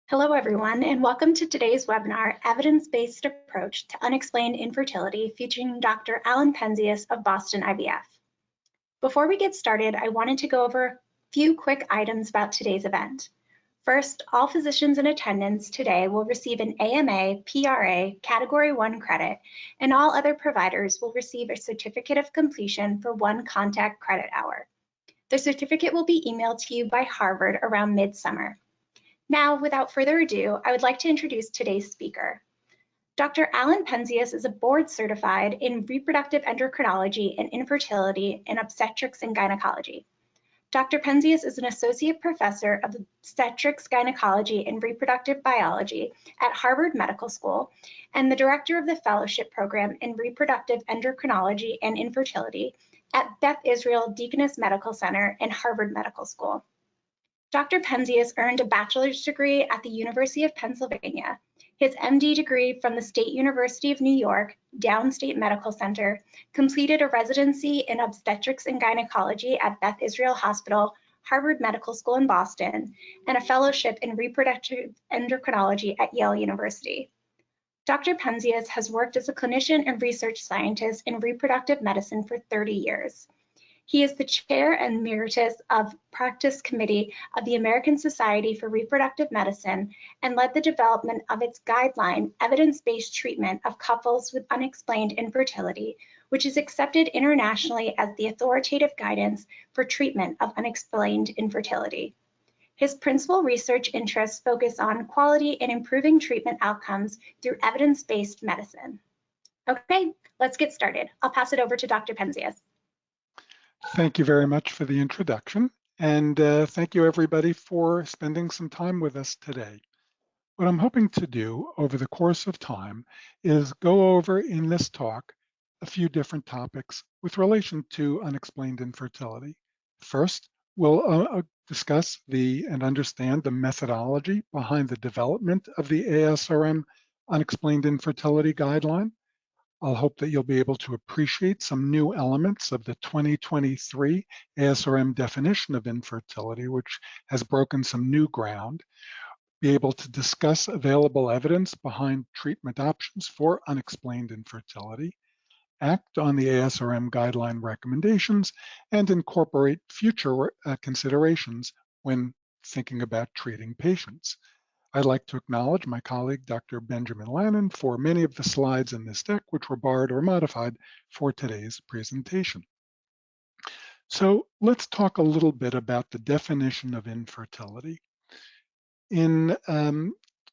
Hello, everyone, and welcome to today's webinar, Evidence-Based Approach to Unexplained Infertility, featuring Dr. Alan Penzias of Boston IVF. Before we get started, I wanted to go over a few quick items about today's event. First, all physicians in attendance today will receive an AMA PRA Category 1 credit, and all other providers will receive a certificate of completion for 1 contact credit hour. The certificate will be emailed to you by Harvard around midsummer. Now, without further ado, I would like to introduce today's speaker. Dr. Alan Penzias is a board certified in reproductive endocrinology and infertility in obstetrics and gynecology. Dr. Penzias is an associate professor of obstetrics, gynecology, and reproductive biology at Harvard Medical School and the director of the fellowship program in reproductive endocrinology and infertility at Beth Israel Deaconess Medical Center and Harvard Medical School. Dr. Penzias earned a bachelor's degree at the University of Pennsylvania, his MD degree from the State University of New York, Downstate Medical Center, completed a residency in obstetrics and gynecology at Beth Israel Hospital, Harvard Medical School in Boston, and a fellowship in reproductive endocrinology at Yale University. Dr. Penzias has worked as a clinician and research scientist in reproductive medicine for 30 years. He is the chair emeritus of Practice Committee of the American Society for Reproductive Medicine and led the development of its guideline, evidence-based treatment of couples with unexplained infertility, which is accepted internationally as the authoritative guidance for treatment of unexplained infertility. His principal research interests focus on quality and improving treatment outcomes through evidence-based medicine. Okay, let's get started. I'll pass it over to Dr. Penzias. Thank you very much for the introduction, and thank you everybody for spending some time with us today. What I'm hoping to do over the course of time is go over in this talk a few different topics with relation to unexplained infertility. First, we'll discuss and understand the methodology behind the development of the ASRM Unexplained Infertility Guideline. I'll hope that you'll be able to appreciate some new elements of the 2023 ASRM definition of infertility, which has broken some new ground, be able to discuss available evidence behind treatment options for unexplained infertility, act on the ASRM guideline recommendations, and incorporate future considerations when thinking about treating patients. I'd like to acknowledge my colleague, Dr. Benjamin Lannon, for many of the slides in this deck, which were borrowed or modified for today's presentation. So let's talk a little bit about the definition of infertility. In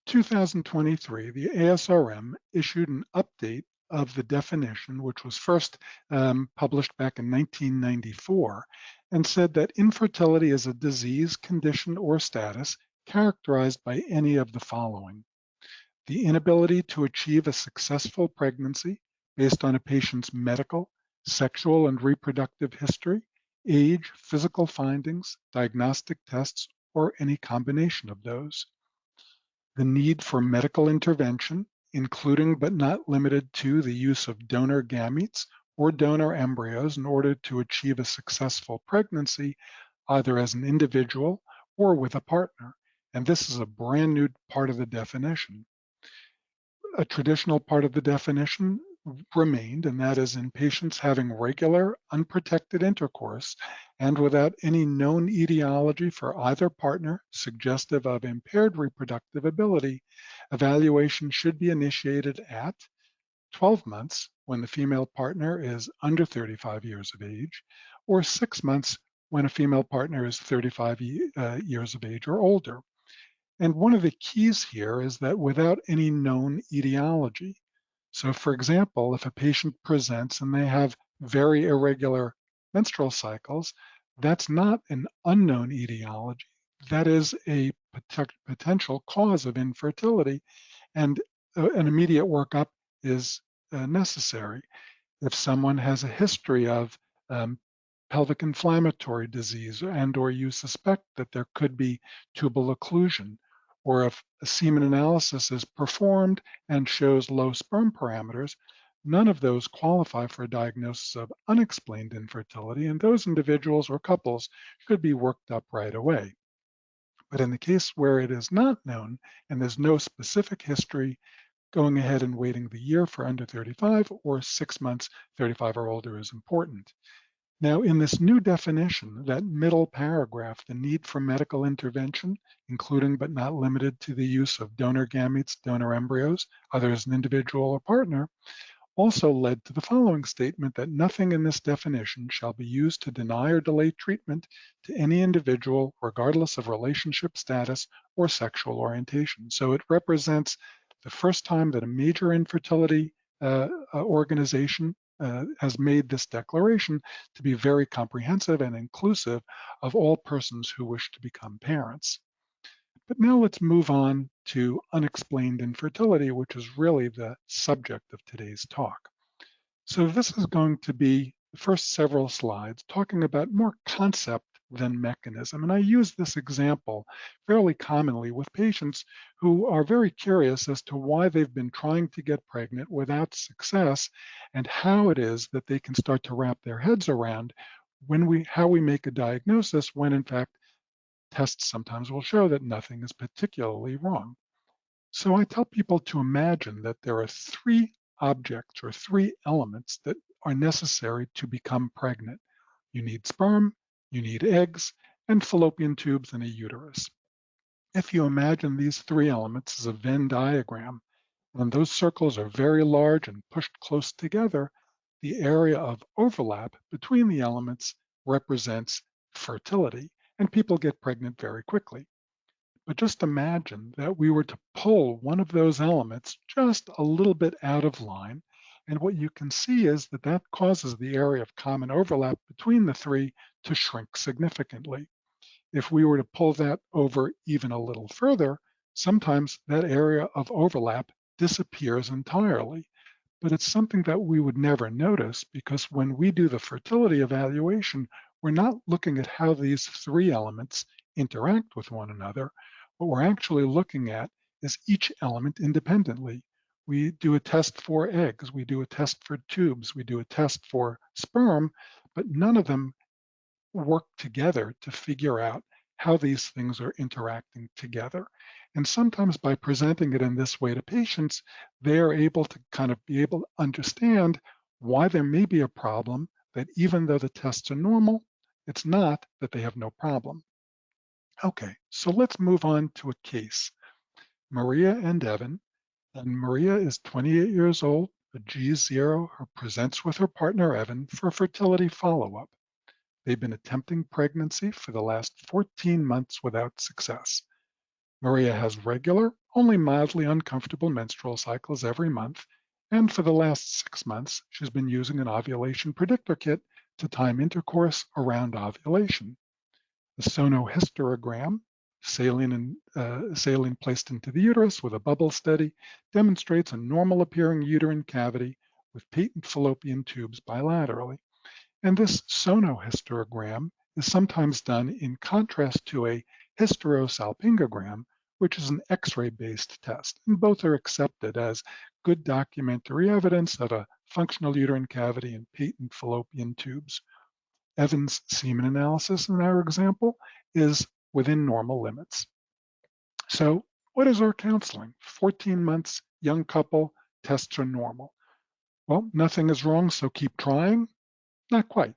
2023, the ASRM issued an update of the definition, which was first published back in 1994, and said that infertility is a disease, condition, or status characterized by any of the following: the inability to achieve a successful pregnancy based on a patient's medical, sexual, and reproductive history, age, physical findings, diagnostic tests, or any combination of those. The need for medical intervention, including but not limited to the use of donor gametes or donor embryos in order to achieve a successful pregnancy, either as an individual or with a partner. And this is a brand new part of the definition. A traditional part of the definition remained, and that is in patients having regular, unprotected intercourse and without any known etiology for either partner suggestive of impaired reproductive ability, evaluation should be initiated at 12 months when the female partner is under 35 years of age, or 6 months when a female partner is 35 years of age or older. And one of the keys here is that without any known etiology. So for example, if a patient presents and they have very irregular menstrual cycles, that's not an unknown etiology. That is a potential cause of infertility, and an immediate workup is necessary. If someone has a history of pelvic inflammatory disease and/or you suspect that there could be tubal occlusion, or if a semen analysis is performed and shows low sperm parameters, none of those qualify for a diagnosis of unexplained infertility, and those individuals or couples should be worked up right away. But in the case where it is not known and there's no specific history, going ahead and waiting the year for under 35 or 6 months 35 or older is important. Now, in this new definition, that middle paragraph, the need for medical intervention, including but not limited to the use of donor gametes, donor embryos, either as an individual or partner, also led to the following statement that nothing in this definition shall be used to deny or delay treatment to any individual, regardless of relationship status or sexual orientation. So it represents the first time that a major infertility organization has made this declaration to be very comprehensive and inclusive of all persons who wish to become parents. But now let's move on to unexplained infertility, which is really the subject of today's talk. So this is going to be the first several slides talking about more concept than mechanism. And I use this example fairly commonly with patients who are very curious as to why they've been trying to get pregnant without success and how it is that they can start to wrap their heads around how we make a diagnosis when in fact tests sometimes will show that nothing is particularly wrong. So I tell people to imagine that there are 3 objects or 3 elements that are necessary to become pregnant. You need sperm, you need eggs, and fallopian tubes and a uterus. If you imagine these 3 elements as a Venn diagram, and those circles are very large and pushed close together, the area of overlap between the elements represents fertility, and people get pregnant very quickly. But just imagine that we were to pull one of those elements just a little bit out of line, and what you can see is that that causes the area of common overlap between the 3 to shrink significantly. If we were to pull that over even a little further, sometimes that area of overlap disappears entirely. But it's something that we would never notice because when we do the fertility evaluation, we're not looking at how these 3 elements interact with one another. What we're actually looking at is each element independently. We do a test for eggs, we do a test for tubes, we do a test for sperm, but none of them work together to figure out how these things are interacting together. And sometimes by presenting it in this way to patients, they are able to kind of be able to understand why there may be a problem, that even though the tests are normal, it's not that they have no problem. Okay, so let's move on to a case. Maria and Evan, and Maria is 28 years old, a G0, who presents with her partner Evan for fertility follow-up. They've been attempting pregnancy for the last 14 months without success. Maria has regular, only mildly uncomfortable menstrual cycles every month, and for the last 6 months, she's been using an ovulation predictor kit to time intercourse around ovulation. The sonohysterogram, saline placed into the uterus with a bubble study, demonstrates a normal appearing uterine cavity with patent fallopian tubes bilaterally. And this sonohysterogram is sometimes done in contrast to a hysterosalpingogram, which is an X-ray based test. And both are accepted as good documentary evidence of a functional uterine cavity and patent fallopian tubes. Evan's semen analysis in our example is within normal limits. So what is our counseling? 14 months, young couple, tests are normal. Well, nothing is wrong, so keep trying. Not quite.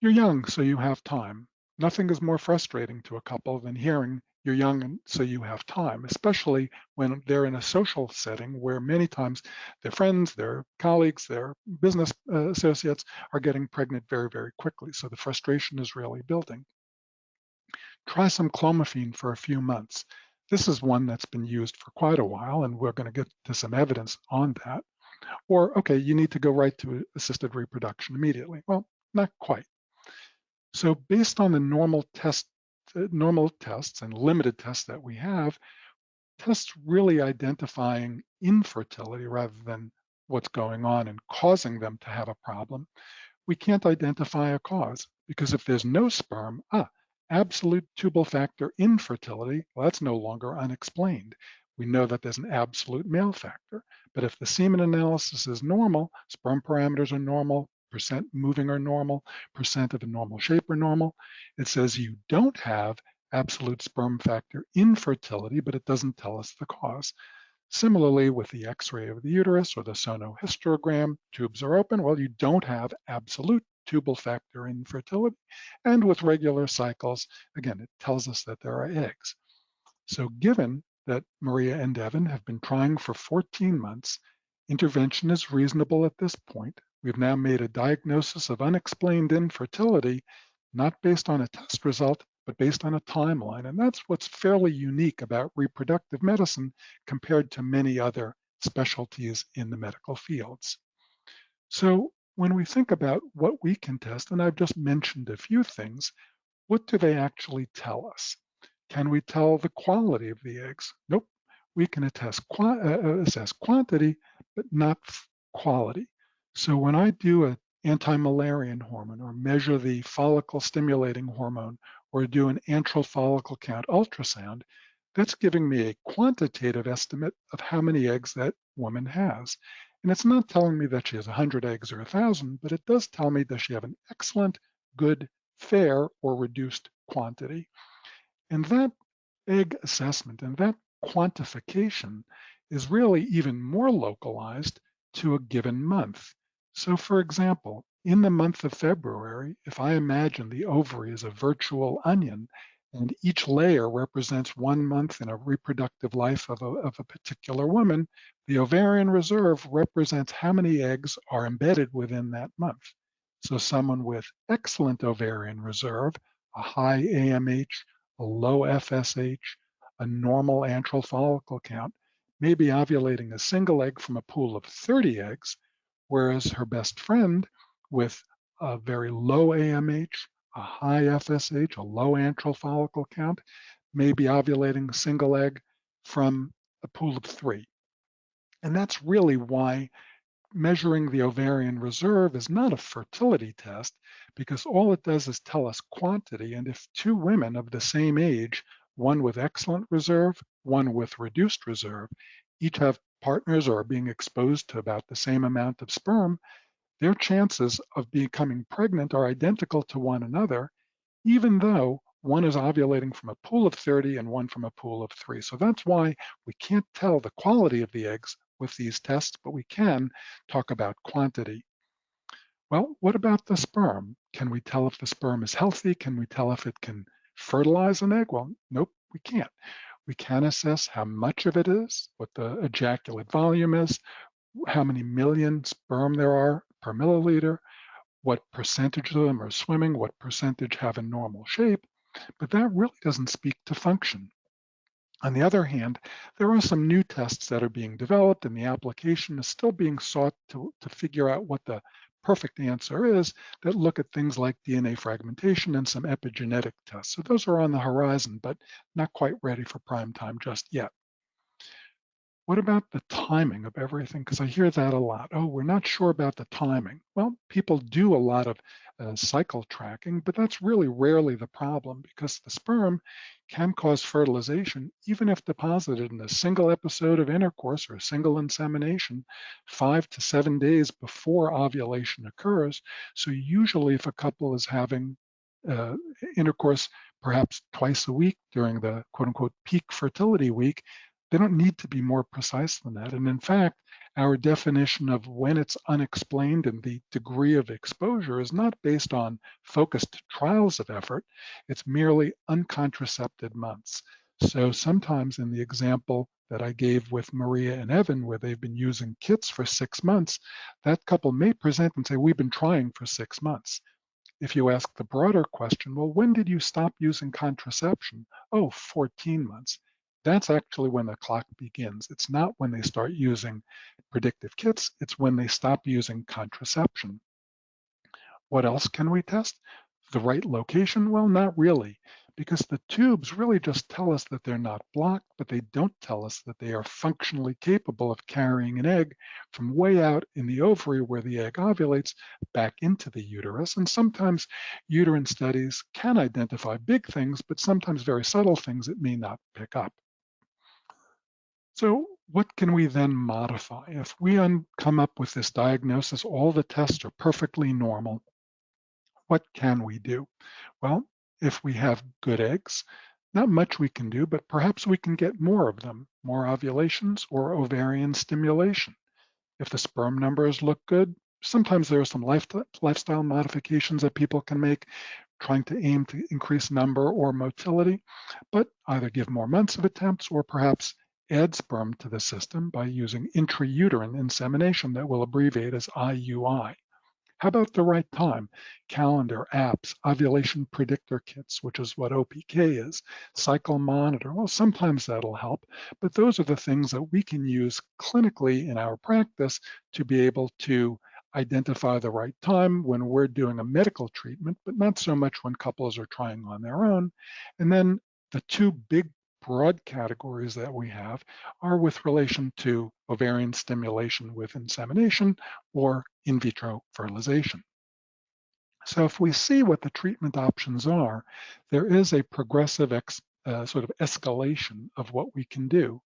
You're young, so you have time. Nothing is more frustrating to a couple than hearing you're young and so you have time, especially when they're in a social setting where many times their friends, their colleagues, their business associates are getting pregnant very, very quickly. So the frustration is really building. Try some clomiphene for a few months. This is one that's been used for quite a while, and we're going to get to some evidence on that. Or, okay, you need to go right to assisted reproduction immediately. Well, not quite. So based on the normal tests and limited tests that we have, tests really identifying infertility rather than what's going on and causing them to have a problem, we can't identify a cause because if there's no sperm, absolute tubal factor infertility, well, that's no longer unexplained. We know that there's an absolute male factor, but if the semen analysis is normal, sperm parameters are normal, percent moving are normal, percent of a normal shape are normal, it says you don't have absolute sperm factor infertility, but it doesn't tell us the cause. Similarly, with the X-ray of the uterus or the sonohysterogram, tubes are open. Well, you don't have absolute tubal factor infertility. And with regular cycles, again, it tells us that there are eggs. So given that Maria and Evan have been trying for 14 months, intervention is reasonable at this point. We've now made a diagnosis of unexplained infertility, not based on a test result, but based on a timeline. And that's what's fairly unique about reproductive medicine compared to many other specialties in the medical fields. So when we think about what we can test, and I've just mentioned a few things, what do they actually tell us? Can we tell the quality of the eggs? Nope. We can assess quantity, but not quality. So when I do an anti-Müllerian hormone or measure the follicle stimulating hormone or do an antral follicle count ultrasound, that's giving me a quantitative estimate of how many eggs that woman has. And it's not telling me that she has 100 eggs or 1,000, but it does tell me does she have an excellent, good, fair, or reduced quantity. And that egg assessment and that quantification is really even more localized to a given month. So for example, in the month of February, if I imagine the ovary as a virtual onion and each layer represents 1 month in a reproductive life of a particular woman, the ovarian reserve represents how many eggs are embedded within that month. So someone with excellent ovarian reserve, a high AMH, a low FSH, a normal antral follicle count, may be ovulating a single egg from a pool of 30 eggs, whereas her best friend with a very low AMH, a high FSH, a low antral follicle count, may be ovulating a single egg from a pool of 3. And that's really why measuring the ovarian reserve is not a fertility test, because all it does is tell us quantity. And if two women of the same age, one with excellent reserve, one with reduced reserve, each have partners or are being exposed to about the same amount of sperm, their chances of becoming pregnant are identical to one another, even though one is ovulating from a pool of 30 and one from a pool of 3. So that's why we can't tell the quality of the eggs with these tests, but we can talk about quantity. Well, what about the sperm? Can we tell if the sperm is healthy? Can we tell if it can fertilize an egg? Well, nope, we can't. We can assess how much of it is, what the ejaculate volume is, how many million sperm there are per milliliter, what percentage of them are swimming, what percentage have a normal shape, but that really doesn't speak to function. On the other hand, there are some new tests that are being developed, and the application is still being sought to figure out what the perfect answer is that look at things like DNA fragmentation and some epigenetic tests. So those are on the horizon, but not quite ready for prime time just yet. What about the timing of everything? Because I hear that a lot. Oh, we're not sure about the timing. Well, people do a lot of cycle tracking, but that's really rarely the problem because the sperm can cause fertilization even if deposited in a single episode of intercourse or a single insemination 5 to 7 days before ovulation occurs. So usually if a couple is having intercourse perhaps twice a week during the quote unquote peak fertility week, they don't need to be more precise than that. And in fact, our definition of when it's unexplained and the degree of exposure is not based on focused trials of effort, it's merely uncontracepted months. So sometimes in the example that I gave with Maria and Evan, where they've been using kits for 6 months, that couple may present and say, we've been trying for 6 months. If you ask the broader question, well, when did you stop using contraception? Oh, 14 months. That's actually when the clock begins. It's not when they start using predictive kits, it's when they stop using contraception. What else can we test? The right location? Well, not really, because the tubes really just tell us that they're not blocked, but they don't tell us that they are functionally capable of carrying an egg from way out in the ovary where the egg ovulates back into the uterus. And sometimes uterine studies can identify big things, but sometimes very subtle things it may not pick up. So what can we then modify? If we come up with this diagnosis, all the tests are perfectly normal, what can we do? Well, if we have good eggs, not much we can do, but perhaps we can get more of them, more ovulations or ovarian stimulation. If the sperm numbers look good, sometimes there are some lifestyle modifications that people can make, trying to aim to increase number or motility, but either give more months of attempts or perhaps add sperm to the system by using intrauterine insemination that we'll abbreviate as IUI. How about the right time? Calendar, apps, ovulation predictor kits, which is what OPK is, cycle monitor. Well, sometimes that'll help, but those are the things that we can use clinically in our practice to be able to identify the right time when we're doing a medical treatment, but not so much when couples are trying on their own. And then the two big broad categories that we have are with relation to ovarian stimulation with insemination or in vitro fertilization. So if we see what the treatment options are, there is a progressive sort of escalation of what we can do.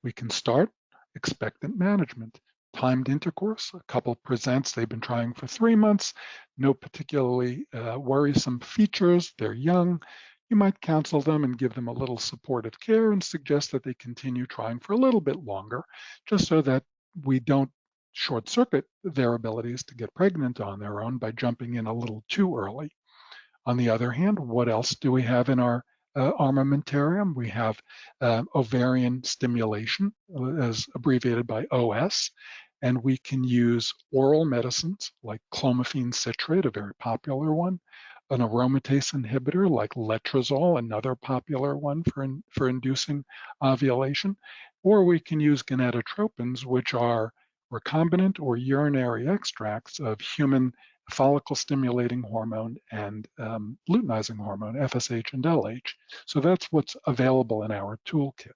We can start expectant management. Timed intercourse, a couple presents, they've been trying for 3 months, no particularly worrisome features, they're young. You might counsel them and give them a little supportive care and suggest that they continue trying for a little bit longer, just so that we don't short circuit their abilities to get pregnant on their own by jumping in a little too early. On the other hand, what else do we have in our armamentarium? We have ovarian stimulation, as abbreviated by OS, and we can use oral medicines like clomiphene citrate, a very popular one, an aromatase inhibitor like letrozole, another popular one for inducing ovulation, or we can use gonadotropins, which are recombinant or urinary extracts of human follicle stimulating hormone and luteinizing hormone, FSH and LH. So that's what's available in our toolkit.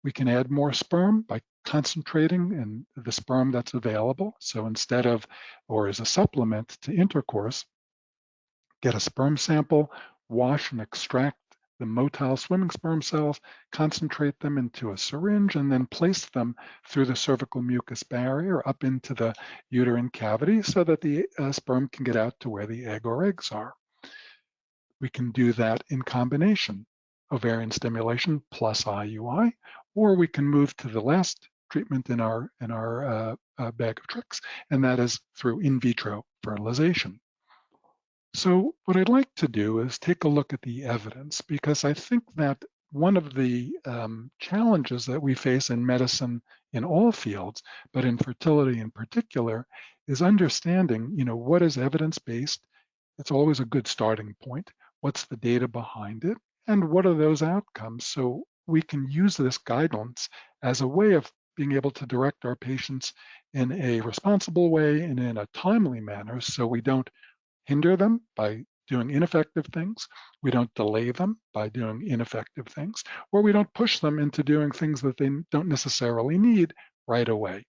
We can add more sperm by concentrating in the sperm that's available. So instead of, or as a supplement to intercourse, get a sperm sample, wash and extract the motile swimming sperm cells, concentrate them into a syringe, and then place them through the cervical mucus barrier up into the uterine cavity so that the sperm can get out to where the egg or eggs are. We can do that in combination, ovarian stimulation plus IUI, or we can move to the last treatment in our bag of tricks, and that is through in vitro fertilization. So what I'd like to do is take a look at the evidence, because I think that one of the challenges that we face in medicine in all fields, but in fertility in particular, is understanding, what is evidence-based. It's always a good starting point. What's the data behind it? And what are those outcomes? So we can use this guidance as a way of being able to direct our patients in a responsible way and in a timely manner, so we don't hinder them by doing ineffective things, we don't delay them by doing ineffective things, or we don't push them into doing things that they don't necessarily need right away.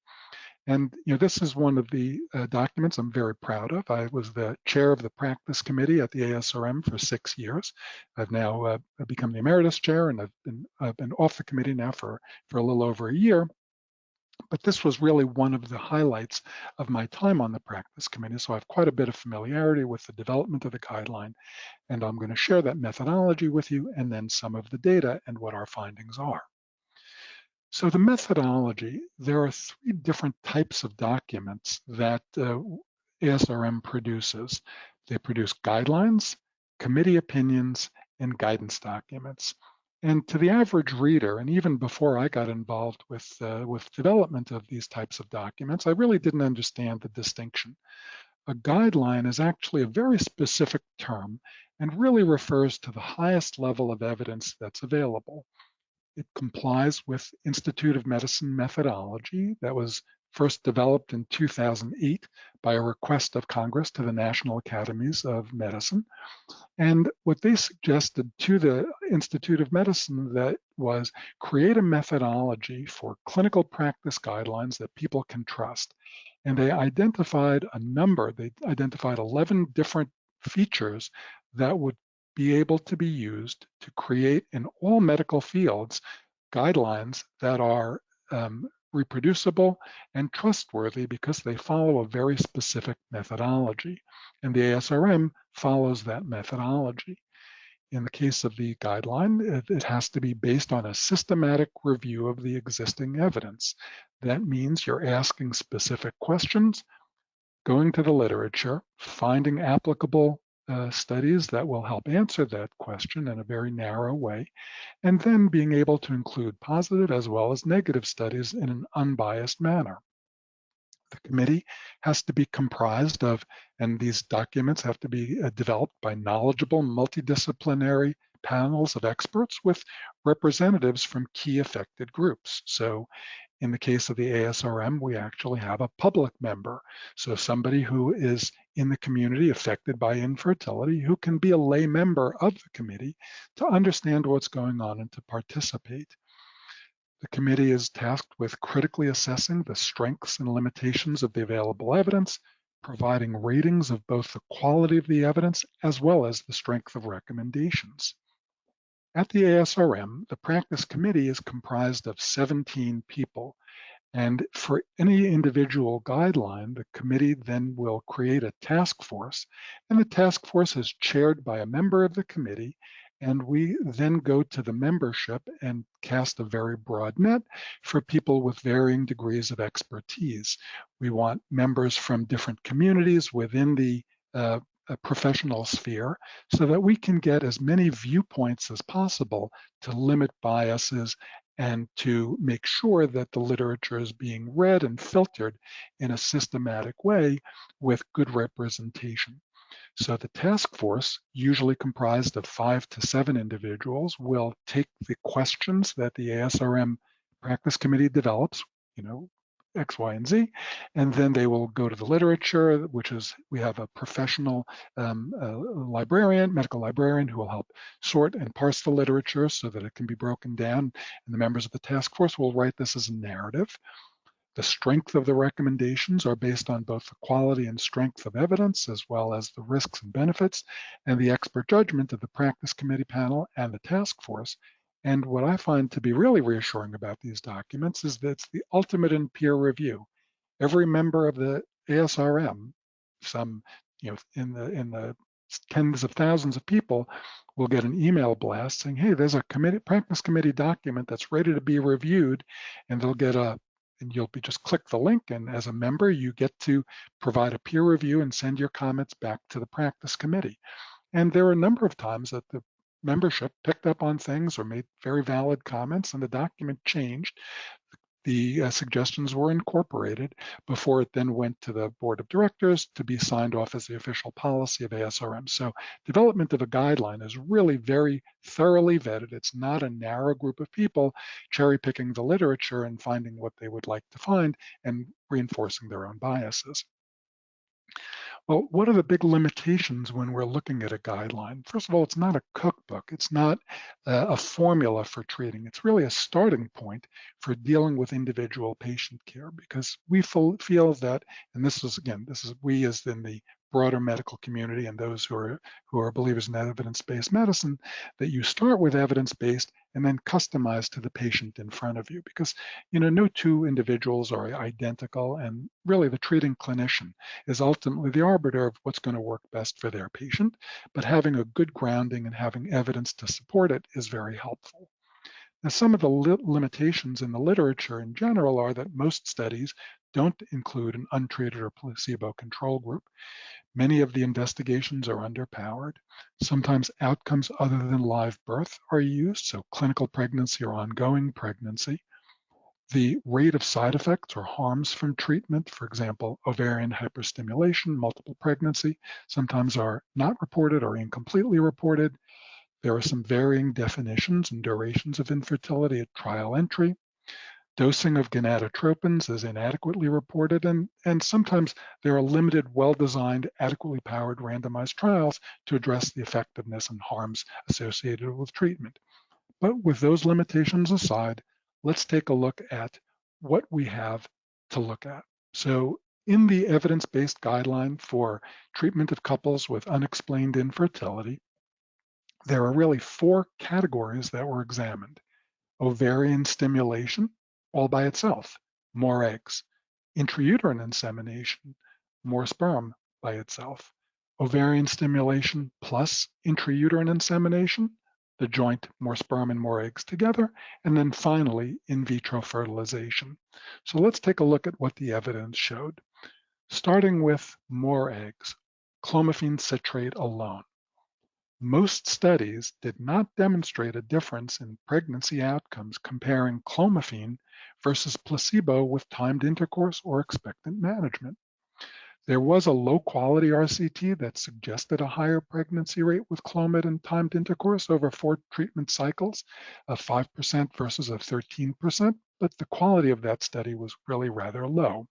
And this is one of the documents I'm very proud of. I was the chair of the practice committee at the ASRM for 6 years. I've now become the emeritus chair, and I've been off the committee now for a little over a year. But this was really one of the highlights of my time on the practice committee. So I have quite a bit of familiarity with the development of the guideline, and I'm going to share that methodology with you and then some of the data and what our findings are. So the methodology, there are 3 different types of documents that ASRM produces. They produce guidelines, committee opinions, and guidance documents. And to the average reader, and even before I got involved with development of these types of documents, I really didn't understand the distinction. A guideline is actually a very specific term and really refers to the highest level of evidence that's available. It complies with Institute of Medicine methodology that was first developed in 2008 by a request of Congress to the National Academies of Medicine. And what they suggested to the Institute of Medicine that was create a methodology for clinical practice guidelines that people can trust. And they identified a number, they identified 11 different features that would be able to be used to create in all medical fields guidelines that are reproducible and trustworthy because they follow a very specific methodology. And the ASRM follows that methodology. In the case of the guideline, it has to be based on a systematic review of the existing evidence. That means you're asking specific questions, going to the literature, finding applicable studies that will help answer that question in a very narrow way, and then being able to include positive as well as negative studies in an unbiased manner. The committee has to be comprised of, and these documents have to be developed by knowledgeable multidisciplinary panels of experts with representatives from key affected groups. So in the case of the ASRM, we actually have a public member. So somebody who is in the community affected by infertility who can be a lay member of the committee to understand what's going on and to participate. The committee is tasked with critically assessing the strengths and limitations of the available evidence, providing ratings of both the quality of the evidence as well as the strength of recommendations. At the ASRM, the practice committee is comprised of 17 people. And for any individual guideline, the committee then will create a task force. And the task force is chaired by a member of the committee. And we then go to the membership and cast a very broad net for people with varying degrees of expertise. We want members from different communities within the professional sphere so that we can get as many viewpoints as possible to limit biases and to make sure that the literature is being read and filtered in a systematic way with good representation. So the task force, usually comprised of 5 to 7 individuals, will take the questions that the ASRM practice committee develops, X, Y, and Z, and then they will go to the literature, which is, we have a professional librarian, medical librarian, who will help sort and parse the literature so that it can be broken down, and the members of the task force will write this as a narrative. The strength of the recommendations are based on both the quality and strength of evidence, as well as the risks and benefits, and the expert judgment of the practice committee panel and the task force. And what I find to be really reassuring about these documents is that it's the ultimate in peer review. Every member of the ASRM, some, in the tens of thousands of people, will get an email blast saying, hey, there's a practice committee document that's ready to be reviewed, and they'll get and you'll just click the link, and as a member, you get to provide a peer review and send your comments back to the practice committee. And there are a number of times that the membership picked up on things or made very valid comments, and the document changed. The suggestions were incorporated before it then went to the board of directors to be signed off as the official policy of ASRM. So development of a guideline is really very thoroughly vetted. It's not a narrow group of people cherry picking the literature and finding what they would like to find and reinforcing their own biases. Well, what are the big limitations when we're looking at a guideline? First of all, it's not a cookbook. It's not a formula for treating. It's really a starting point for dealing with individual patient care, because we feel that, and this is we as in the broader medical community and those who are believers in evidence-based medicine, that you start with evidence-based and then customize to the patient in front of you, because no two individuals are identical, and really the treating clinician is ultimately the arbiter of what's going to work best for their patient, but having a good grounding and having evidence to support it is very helpful. Now, some of the limitations in the literature in general are that most studies don't include an untreated or placebo control group. Many of the investigations are underpowered. Sometimes outcomes other than live birth are used, so clinical pregnancy or ongoing pregnancy. The rate of side effects or harms from treatment, for example, ovarian hyperstimulation, multiple pregnancy, sometimes are not reported or incompletely reported. There are some varying definitions and durations of infertility at trial entry. Dosing of gonadotropins is inadequately reported, and sometimes there are limited, well-designed, adequately powered randomized trials to address the effectiveness and harms associated with treatment. But with those limitations aside, let's take a look at what we have to look at. So in the evidence-based guideline for treatment of couples with unexplained infertility, there are really 4 categories that were examined. Ovarian stimulation, all by itself, more eggs. Intrauterine insemination, more sperm by itself. ovarian stimulation plus intrauterine insemination, the joint more sperm and more eggs together, and then finally in vitro fertilization. So let's take a look at what the evidence showed. Starting with more eggs, clomiphene citrate alone. Most studies did not demonstrate a difference in pregnancy outcomes comparing clomiphene versus placebo with timed intercourse or expectant management. There was a low-quality RCT that suggested a higher pregnancy rate with Clomid and timed intercourse over 4 treatment cycles, of 5% versus a 13%, but the quality of that study was really rather low.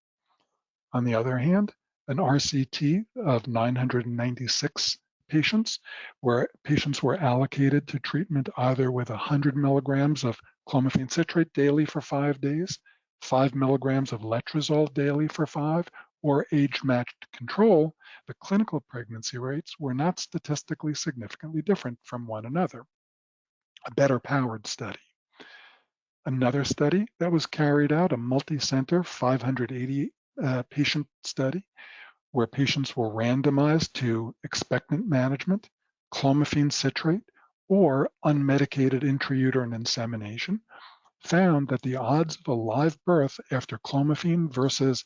On the other hand, an RCT of 996 patients, where patients were allocated to treatment either with 100 milligrams of clomiphene citrate daily for 5 days, 5 milligrams of letrozole daily for 5, or age-matched control, the clinical pregnancy rates were not statistically significantly different from one another. A better powered study. Another study that was carried out, a multi-center 580 patient study, where patients were randomized to expectant management, clomiphene citrate, or unmedicated intrauterine insemination, found that the odds of a live birth after clomiphene versus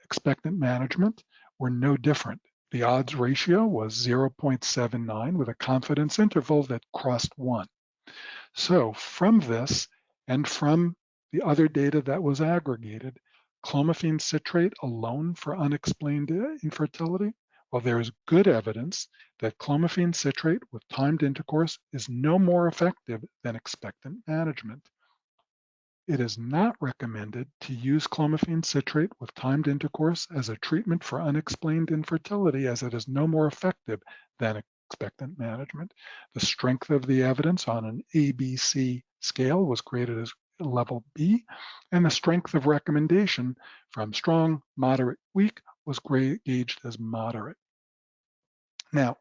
expectant management were no different. The odds ratio was 0.79 with a confidence interval that crossed 1. So from this and from the other data that was aggregated, clomiphene citrate alone for unexplained infertility, well, there is good evidence that clomiphene citrate with timed intercourse is no more effective than expectant management. It is not recommended to use clomiphene citrate with timed intercourse as a treatment for unexplained infertility, as it is no more effective than expectant management. The strength of the evidence on an ABC scale was graded as level B, and the strength of recommendation from strong, moderate, weak was gauged as moderate. Now,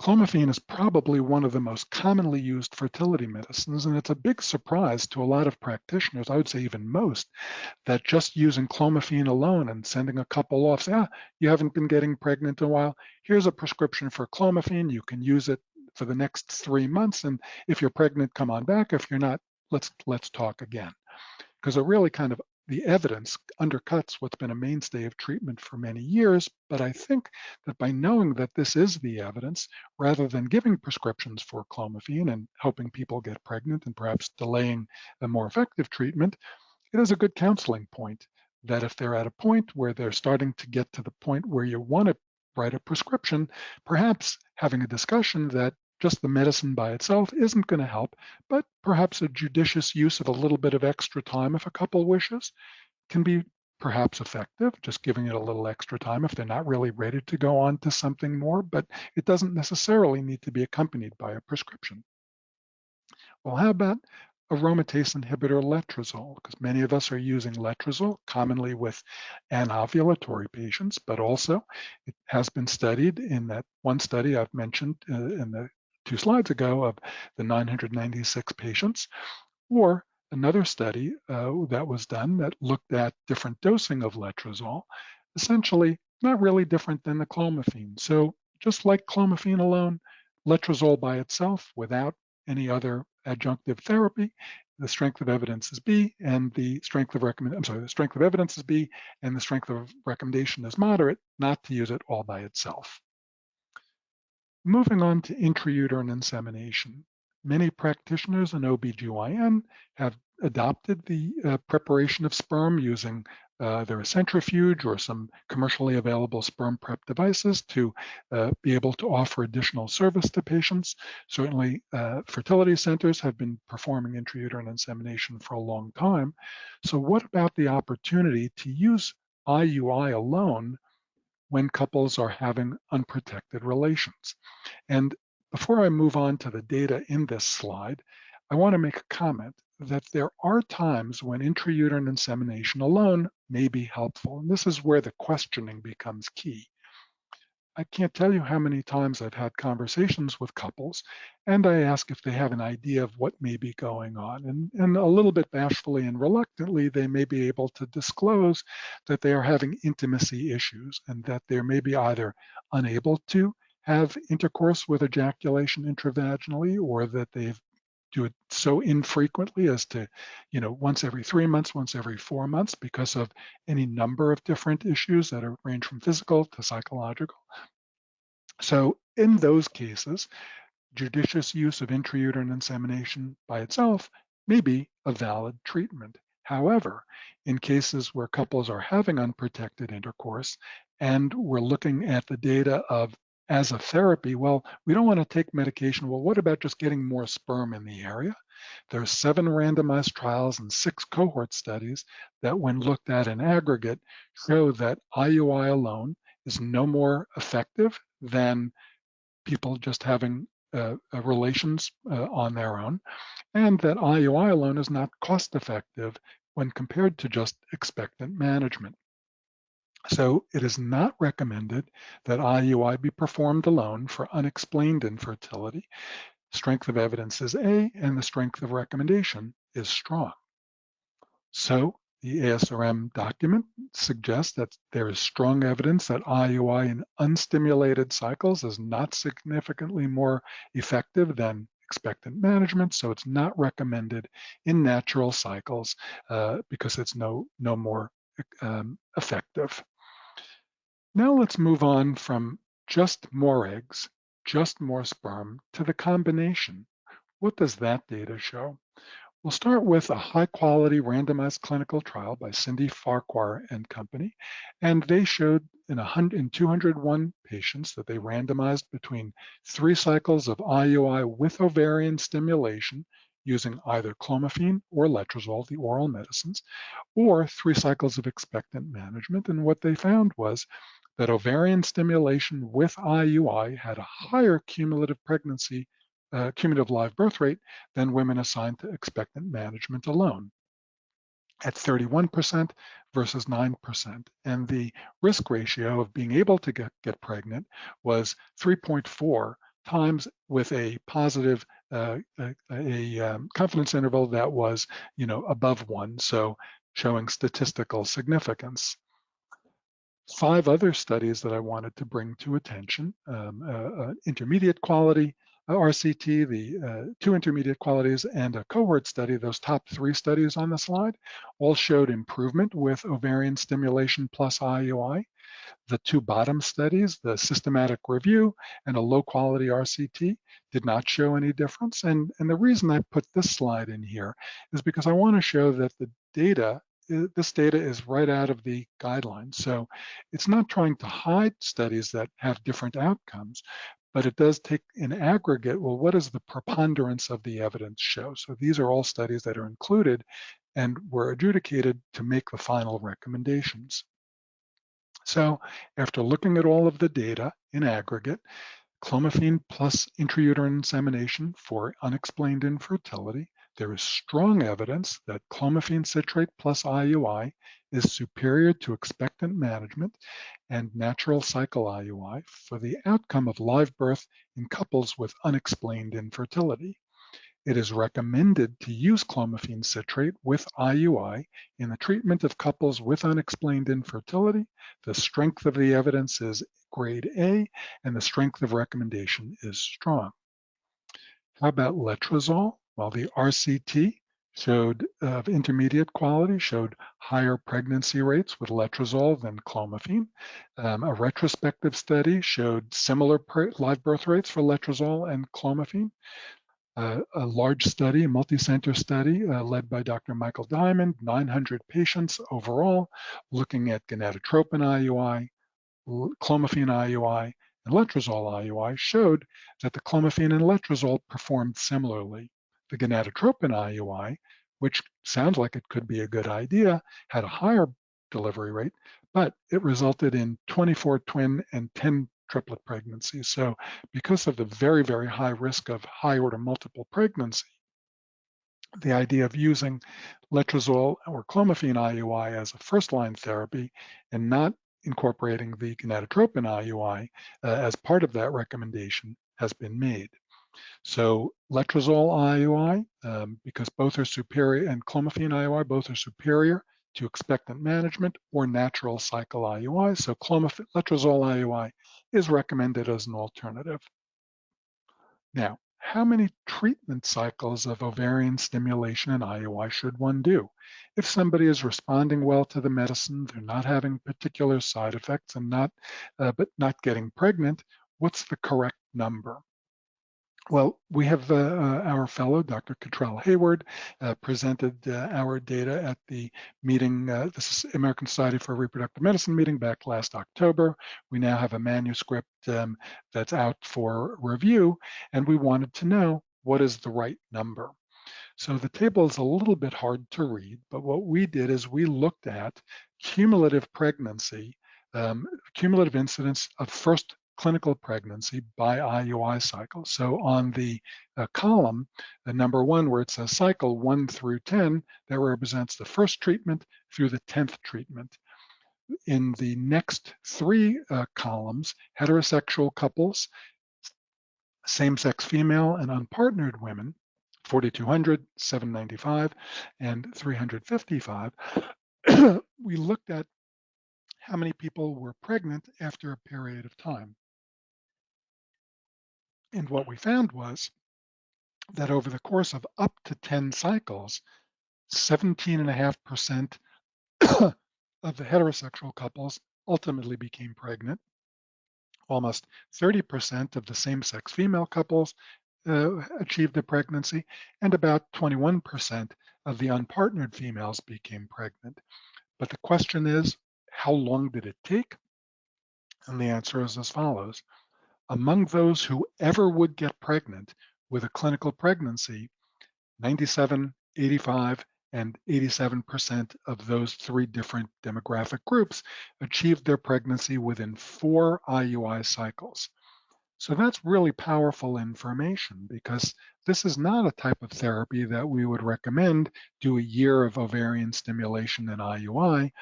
clomiphene is probably one of the most commonly used fertility medicines, and it's a big surprise to a lot of practitioners, I would say even most, that just using clomiphene alone and sending a couple off, say, you haven't been getting pregnant in a while, here's a prescription for clomiphene, you can use it for the next 3 months, and if you're pregnant, come on back. If you're not, let's talk again. Because it really kind of, the evidence undercuts what's been a mainstay of treatment for many years, but I think that by knowing that this is the evidence, rather than giving prescriptions for clomiphene and hoping people get pregnant and perhaps delaying a more effective treatment, it is a good counseling point that if they're at a point where they're starting to get to the point where you want to write a prescription, perhaps having a discussion that just the medicine by itself isn't going to help, but perhaps a judicious use of a little bit of extra time if a couple wishes can be perhaps effective, just giving it a little extra time if they're not really ready to go on to something more, but it doesn't necessarily need to be accompanied by a prescription. Well, how about aromatase inhibitor letrozole? Because many of us are using letrozole, commonly with anovulatory patients, but also it has been studied in that one study I've mentioned in the 2 slides ago of the 996 patients, or another study that was done that looked at different dosing of letrozole, essentially not really different than the clomiphene. So just like clomiphene alone, letrozole by itself without any other adjunctive therapy, the strength of evidence is B, and the strength of the strength of evidence is B, and the strength of recommendation is moderate, not to use it all by itself. Moving on to intrauterine insemination. Many practitioners in OBGYN have adopted the preparation of sperm using either a centrifuge or some commercially available sperm prep devices to be able to offer additional service to patients. Certainly, fertility centers have been performing intrauterine insemination for a long time. So what about the opportunity to use IUI alone when couples are having unprotected relations? And before I move on to the data in this slide, I want to make a comment that there are times when intrauterine insemination alone may be helpful. And this is where the questioning becomes key. I can't tell you how many times I've had conversations with couples, and I ask if they have an idea of what may be going on. And a little bit bashfully and reluctantly, they may be able to disclose that they are having intimacy issues and that they're maybe either unable to have intercourse with ejaculation intravaginally, or that they've do it so infrequently as to, once every 3 months, once every 4 months, because of any number of different issues that range from physical to psychological. So in those cases, judicious use of intrauterine insemination by itself may be a valid treatment. However, in cases where couples are having unprotected intercourse and we're looking at the data of as a therapy, well, we don't want to take medication. Well, what about just getting more sperm in the area? There are 7 randomized trials and 6 cohort studies that, when looked at in aggregate, show that IUI alone is no more effective than people just having relations on their own, and that IUI alone is not cost effective when compared to just expectant management. So it is not recommended that IUI be performed alone for unexplained infertility. Strength of evidence is A, and the strength of recommendation is strong. So the ASRM document suggests that there is strong evidence that IUI in unstimulated cycles is not significantly more effective than expectant management, so it's not recommended in natural cycles because it's no more effective. Now let's move on from just more eggs, just more sperm, to the combination. What does that data show? We'll start with a high-quality randomized clinical trial by Cindy Farquhar and company, and they showed in 201 patients that they randomized between 3 cycles of IUI with ovarian stimulation using either clomiphene or letrozole, the oral medicines, or 3 cycles of expectant management. And what they found was that ovarian stimulation with IUI had a higher cumulative live birth rate than women assigned to expectant management alone, at 31% versus 9%. And the risk ratio of being able to get pregnant was 3.4 times, with a positive confidence interval that was above 1, so showing statistical significance. 5 other studies that I wanted to bring to attention: intermediate quality RCT, the 2 intermediate qualities, and a cohort study. Those top 3 studies on the slide all showed improvement with ovarian stimulation plus IUI. The 2 bottom studies, the systematic review and a low quality RCT, did not show any difference. And the reason I put this slide in here is because I want to show that this data is right out of the guidelines. So it's not trying to hide studies that have different outcomes, but it does take in aggregate, well, what does the preponderance of the evidence show? So these are all studies that are included and were adjudicated to make the final recommendations. So after looking at all of the data in aggregate, clomiphene plus intrauterine insemination for unexplained infertility, there is strong evidence that clomiphene citrate plus IUI is superior to expectant management and natural cycle IUI for the outcome of live birth in couples with unexplained infertility. It is recommended to use clomiphene citrate with IUI in the treatment of couples with unexplained infertility. The strength of the evidence is grade A, and the strength of recommendation is strong. How about letrozole? Well, the RCT showed of intermediate quality, showed higher pregnancy rates with letrozole than clomiphene. A retrospective study showed similar live birth rates for letrozole and clomiphene. A large study, a multi-center study led by Dr. Michael Diamond, 900 patients overall, looking at gonadotropin IUI, clomiphene IUI, and letrozole IUI, showed that the clomiphene and letrozole performed similarly. The gonadotropin IUI, which sounds like it could be a good idea, had a higher delivery rate, but it resulted in 24 twin and 10 triplet pregnancies. So because of the very, very high risk of high order multiple pregnancy, the idea of using letrozole or clomiphene IUI as a first-line therapy and not incorporating the gonadotropin IUI as part of that recommendation has been made. So letrozole IUI, because both are superior, and clomiphene IUI, both are superior to expectant management or natural cycle IUI. So letrozole IUI is recommended as an alternative. Now, how many treatment cycles of ovarian stimulation and IUI should one do? If somebody is responding well to the medicine, they're not having particular side effects and but not getting pregnant, what's the correct number? Well, we have our fellow, Dr. Cottrell Hayward, presented our data at the meeting, the American Society for Reproductive Medicine meeting back last October. We now have a manuscript that's out for review, and we wanted to know what is the right number. So the table is a little bit hard to read, but what we did is we looked at cumulative pregnancy, cumulative incidence of first clinical pregnancy by IUI cycle. So on the column, the number 1 where it says cycle 1 through 10, that represents the first treatment through the 10th treatment. In the next 3 columns, heterosexual couples, same-sex female and unpartnered women, 4,200, 795, and 355, we looked at how many people were pregnant after a period of time. And what we found was that over the course of up to 10 cycles, 17.5% of the heterosexual couples ultimately became pregnant. Almost 30% of the same-sex female couples achieved a pregnancy, and about 21% of the unpartnered females became pregnant. But the question is, how long did it take? And the answer is as follows. Among those who ever would get pregnant with a clinical pregnancy, 97, 85, and 87% of those 3 different demographic groups achieved their pregnancy within 4 IUI cycles. So that's really powerful information, because this is not a type of therapy that we would recommend do a year of ovarian stimulation and IUI,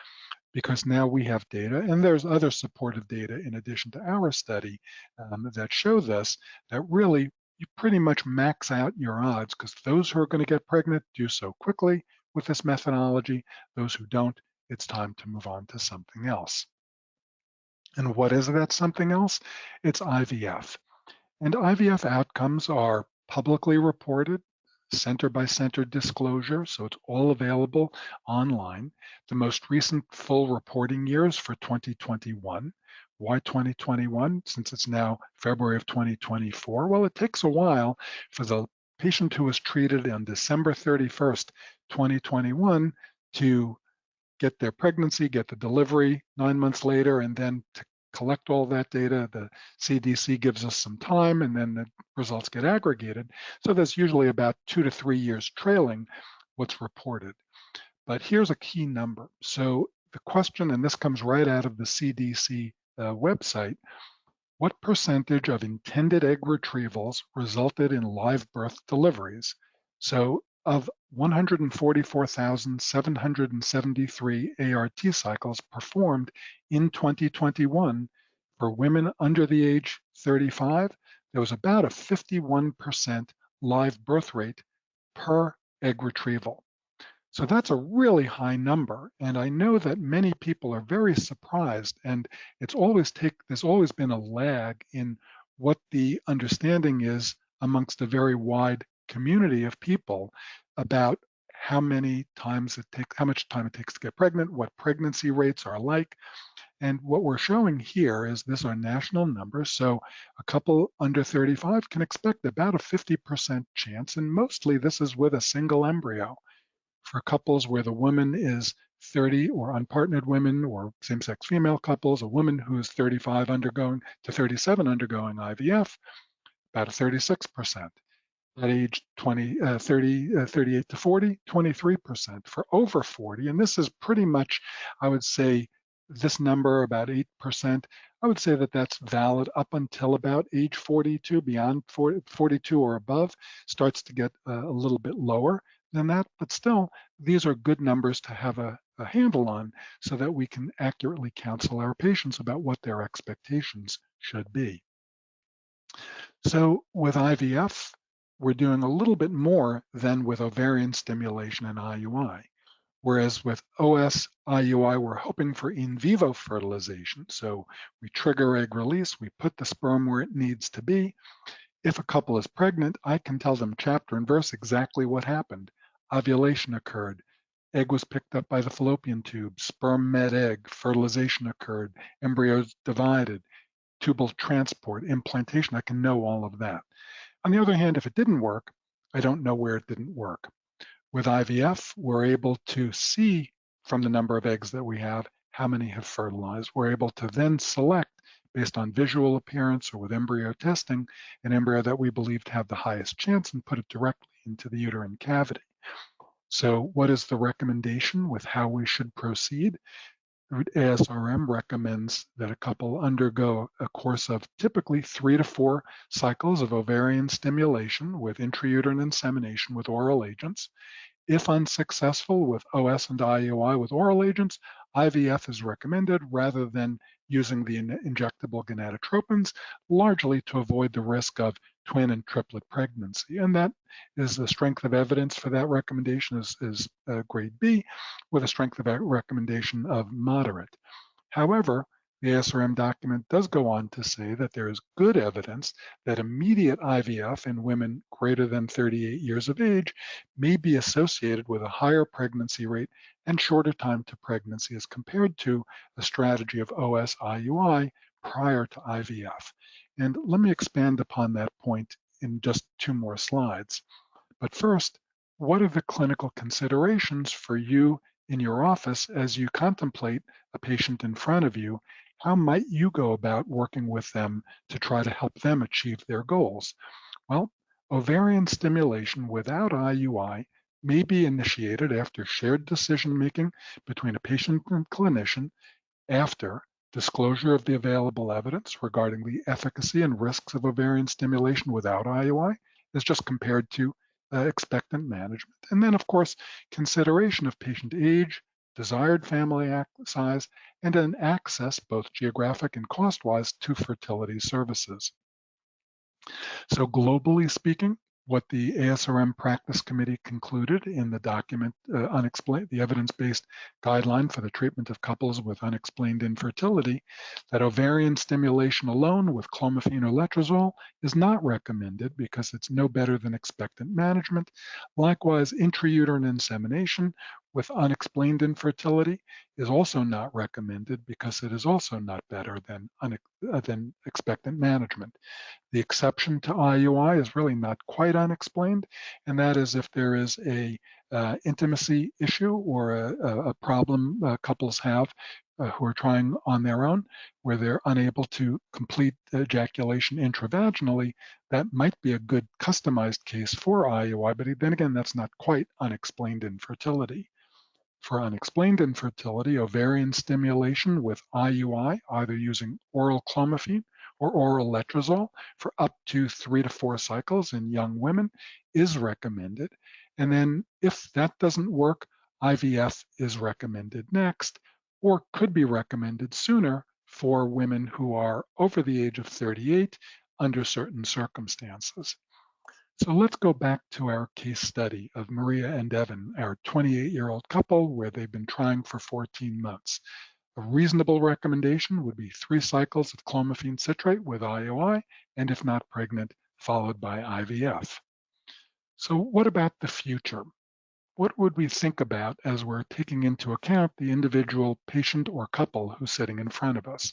because now we have data, and there's other supportive data in addition to our study that show this, that really you pretty much max out your odds, because those who are going to get pregnant do so quickly with this methodology. Those who don't, it's time to move on to something else. And what is that something else? It's IVF. And IVF outcomes are publicly reported, center-by-center disclosure, so it's all available online. The most recent full reporting years for 2021. Why 2021, since it's now February of 2024? Well, it takes a while for the patient who was treated on December 31st, 2021 to get their pregnancy, get the delivery 9 months later, and then to collect all that data. The CDC gives us some time, and then the results get aggregated. So there's usually about 2 to 3 years trailing what's reported. But here's a key number. So the question, and this comes right out of the CDC website, what percentage of intended egg retrievals resulted in live birth deliveries? So of 144,773 ART cycles performed in 2021 for women under the age 35, there was about a 51% live birth rate per egg retrieval. So that's a really high number, and I know that many people are very surprised, and there's always been a lag in what the understanding is amongst a very wide community of people about how much time it takes to get pregnant, what pregnancy rates are like. And what we're showing here is these are national numbers. So a couple under 35 can expect about a 50% chance, and mostly this is with a single embryo. For couples where the woman is 30, or unpartnered women, or same-sex female couples, a woman who is 35 undergoing to 37 undergoing IVF, about a 36%. At age 38 to 40, 23%. For over 40, and this is pretty much, I would say, this number, about 8%, I would say that that's valid up until about age 42. Beyond 42 or above starts to get a little bit lower than that, but still, these are good numbers to have a a handle on so that we can accurately counsel our patients about what their expectations should be. So with IVF, we're doing a little bit more than with ovarian stimulation and IUI. Whereas with OS IUI, we're hoping for in vivo fertilization. So we trigger egg release, we put the sperm where it needs to be. If a couple is pregnant, I can tell them chapter and verse exactly what happened. Ovulation occurred, egg was picked up by the fallopian tube, sperm met egg, fertilization occurred, embryos divided, tubal transport, implantation. I can know all of that. On the other hand, if it didn't work, I don't know where it didn't work. With IVF, we're able to see from the number of eggs that we have how many have fertilized. We're able to then select, based on visual appearance or with embryo testing, an embryo that we believe to have the highest chance and put it directly into the uterine cavity. So what is the recommendation with how we should proceed? ASRM recommends that a couple undergo a course of typically 3 to 4 cycles of ovarian stimulation with intrauterine insemination with oral agents. If unsuccessful with OS and IUI with oral agents, IVF is recommended rather than using the injectable gonadotropins, largely to avoid the risk of twin and triplet pregnancy. And that is the strength of evidence for that recommendation is grade B, with a strength of recommendation of moderate. However, the ASRM document does go on to say that there is good evidence that immediate IVF in women greater than 38 years of age may be associated with a higher pregnancy rate and shorter time to pregnancy as compared to a strategy of OS IUI prior to IVF. And let me expand upon that point in just 2 more slides. But first, what are the clinical considerations for you in your office as you contemplate a patient in front of you? How might you go about working with them to try to help them achieve their goals? Well, ovarian stimulation without IUI may be initiated after shared decision-making between a patient and clinician after disclosure of the available evidence regarding the efficacy and risks of ovarian stimulation without IUI as just compared to expectant management. And then, of course, consideration of patient age, desired family size, and an access, both geographic and cost-wise, to fertility services. So globally speaking, what the ASRM Practice Committee concluded in the document, the evidence-based guideline for the treatment of couples with unexplained infertility, that ovarian stimulation alone with clomiphene or letrozole is not recommended because it's no better than expectant management. Likewise, intrauterine insemination with unexplained infertility is also not recommended because it is also not better than expectant management. The exception to IUI is really not quite unexplained, and that is if there is a intimacy issue or a problem couples have who are trying on their own, where they're unable to complete ejaculation intravaginally, that might be a good customized case for IUI, but then again, that's not quite unexplained infertility. For unexplained infertility, ovarian stimulation with IUI, either using oral clomiphene or oral letrozole for up to 3 to 4 cycles in young women is recommended. And then if that doesn't work, IVF is recommended next, or could be recommended sooner for women who are over the age of 38 under certain circumstances. So let's go back to our case study of Maria and Evan, our 28-year-old couple where they've been trying for 14 months. A reasonable recommendation would be 3 cycles of clomiphene citrate with IUI, and if not pregnant, followed by IVF. So what about the future? What would we think about as we're taking into account the individual patient or couple who's sitting in front of us?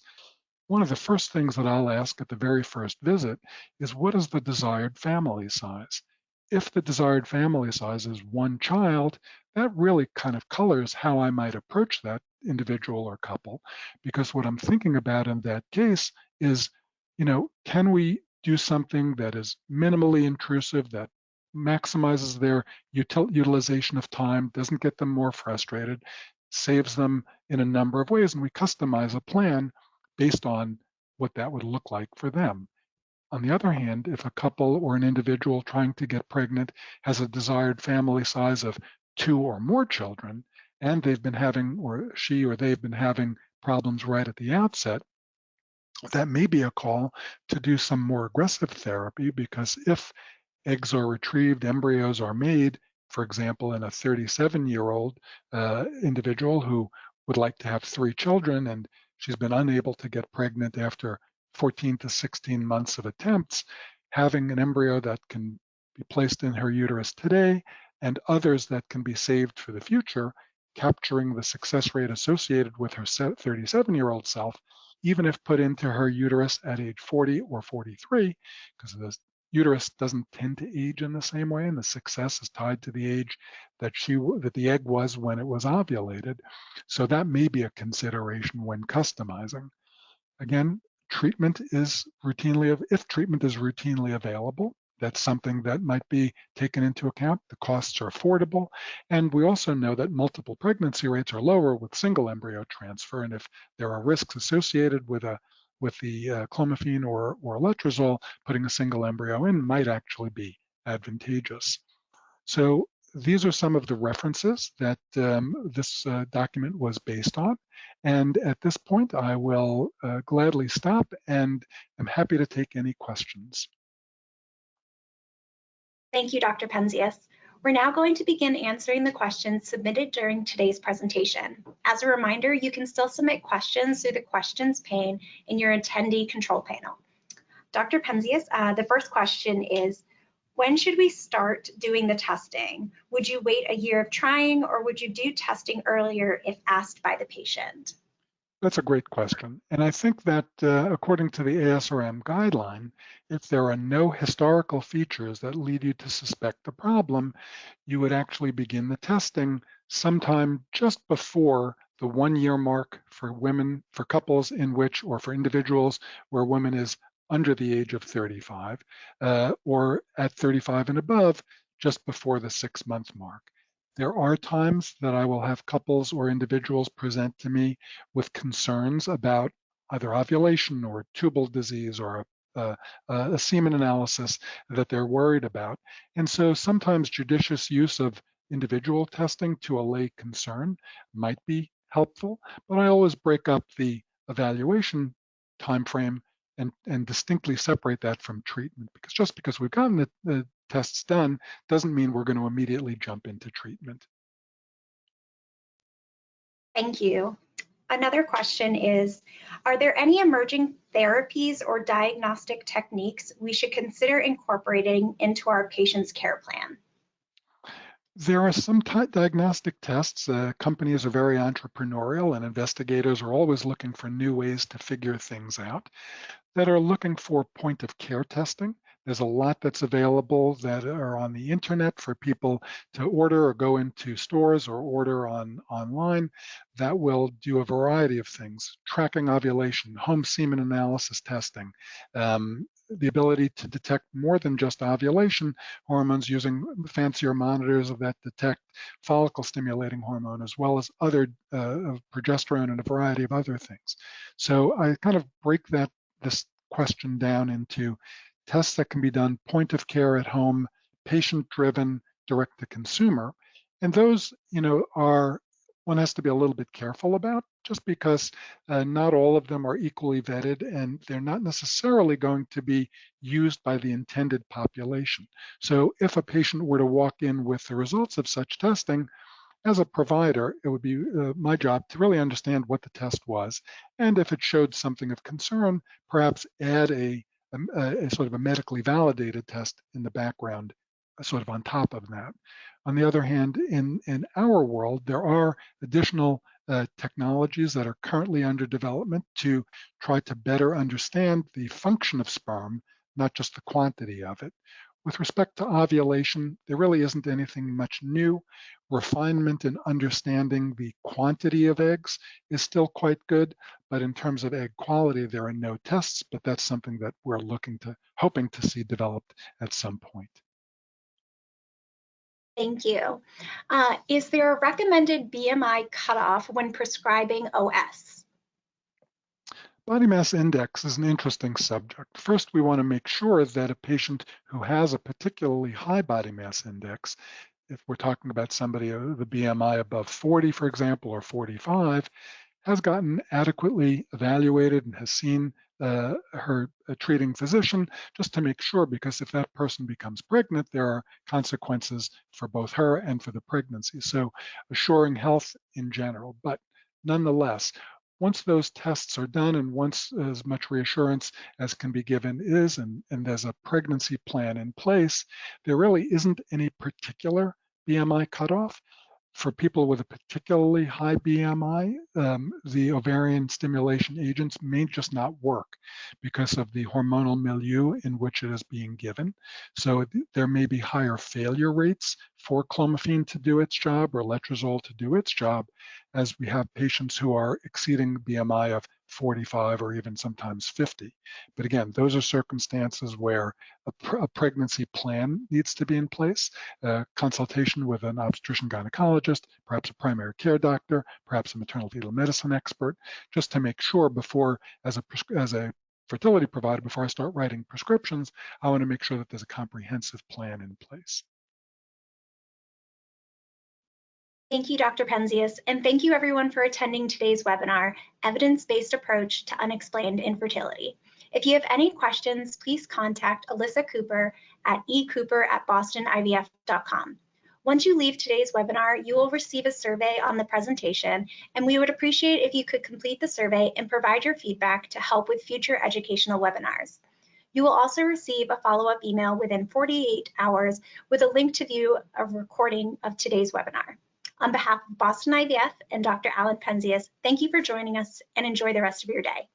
One of the first things that I'll ask at the very first visit is, what is the desired family size? If the desired family size is 1 child, that really kind of colors how I might approach that individual or couple, because what I'm thinking about in that case is, can we do something that is minimally intrusive, that maximizes their utilization of time, doesn't get them more frustrated, saves them in a number of ways, and we customize a plan based on what that would look like for them. On the other hand, if a couple or an individual trying to get pregnant has a desired family size of 2 or more children, and they've been having, or she or they've been having problems right at the outset, that may be a call to do some more aggressive therapy, because if eggs are retrieved, embryos are made, for example, in a 37-year-old individual who would like to have 3 children, and she's been unable to get pregnant after 14 to 16 months of attempts, having an embryo that can be placed in her uterus today and others that can be saved for the future, capturing the success rate associated with her 37-year-old self, even if put into her uterus at age 40 or 43, because the uterus doesn't tend to age in the same way, and the success is tied to the age that the egg was when it was ovulated. So that may be a consideration when customizing. Again, if treatment is routinely available, that's something that might be taken into account. The costs are affordable. And we also know that multiple pregnancy rates are lower with single embryo transfer. And if there are risks associated with the clomiphene or letrozole, putting a single embryo in might actually be advantageous. So these are some of the references that this document was based on. And at this point, I will gladly stop and am happy to take any questions. Thank you, Dr. Penzias. We're now going to begin answering the questions submitted during today's presentation. As a reminder, you can still submit questions through the questions pane in your attendee control panel. Dr. Penzias, the first question is, when should we start doing the testing? Would you wait a year of trying, or would you do testing earlier if asked by the patient? That's a great question. And I think that according to the ASRM guideline, if there are no historical features that lead you to suspect a problem, you would actually begin the testing sometime just before the 1-year mark for women, for couples in which, or for individuals where woman is under the age of 35, or at 35 and above, just before the 6-month mark. There are times that I will have couples or individuals present to me with concerns about either ovulation or tubal disease or a semen analysis that they're worried about. And so sometimes judicious use of individual testing to allay concern might be helpful, but I always break up the evaluation timeframe and distinctly separate that from treatment, because just because we've gotten the tests done doesn't mean we're going to immediately jump into treatment. Thank you. Another question is, are there any emerging therapies or diagnostic techniques we should consider incorporating into our patient's care plan? There are some diagnostic tests. Companies are very entrepreneurial, and investigators are always looking for new ways to figure things out, that are looking for point of care testing. There's a lot that's available that are on the internet for people to order or go into stores or order online that will do a variety of things: tracking ovulation, home semen analysis testing, the ability to detect more than just ovulation hormones using fancier monitors that detect follicle stimulating hormone, as well as other progesterone and a variety of other things. So I kind of break this question down into tests that can be done point of care at home, patient-driven, direct to consumer. And those, one has to be a little bit careful about, just because not all of them are equally vetted, and they're not necessarily going to be used by the intended population. So if a patient were to walk in with the results of such testing, as a provider, it would be my job to really understand what the test was, and if it showed something of concern, perhaps add a sort of a medically validated test in the background, sort of on top of that. On the other hand, in our world, there are additional technologies that are currently under development to try to better understand the function of sperm, not just the quantity of it. With respect to ovulation, there really isn't anything much new. Refinement in understanding the quantity of eggs is still quite good, but in terms of egg quality, there are no tests, but that's something that we're hoping to see developed at some point. Thank you. Is there a recommended BMI cutoff when prescribing OS? Body mass index is an interesting subject. First, we want to make sure that a patient who has a particularly high body mass index if we're talking about somebody, the BMI above 40, for example, or 45, has gotten adequately evaluated and has seen her treating physician just to make sure, because if that person becomes pregnant, there are consequences for both her and for the pregnancy. So assuring health in general. But nonetheless, once those tests are done and once as much reassurance as can be given is, and there's a pregnancy plan in place, there really isn't any particular BMI cutoff. For people with a particularly high BMI, the ovarian stimulation agents may just not work because of the hormonal milieu in which it is being given. So there may be higher failure rates for clomiphene to do its job or letrozole to do its job, as we have patients who are exceeding BMI of 45 or even sometimes 50. But again, those are circumstances where a pregnancy plan needs to be in place, consultation with an obstetrician gynecologist, perhaps a primary care doctor, perhaps a maternal fetal medicine expert, just to make sure before, as a fertility provider, before I start writing prescriptions, I want to make sure that there's a comprehensive plan in place. Thank you, Dr. Penzias, and thank you everyone for attending today's webinar, Evidence-Based Approach to Unexplained Infertility. If you have any questions, please contact Alyssa Cooper at ecooper@bostonivf.com. Once you leave today's webinar, you will receive a survey on the presentation, and we would appreciate if you could complete the survey and provide your feedback to help with future educational webinars. You will also receive a follow-up email within 48 hours with a link to view a recording of today's webinar. On behalf of Boston IVF and Dr. Alan Penzias, thank you for joining us and enjoy the rest of your day.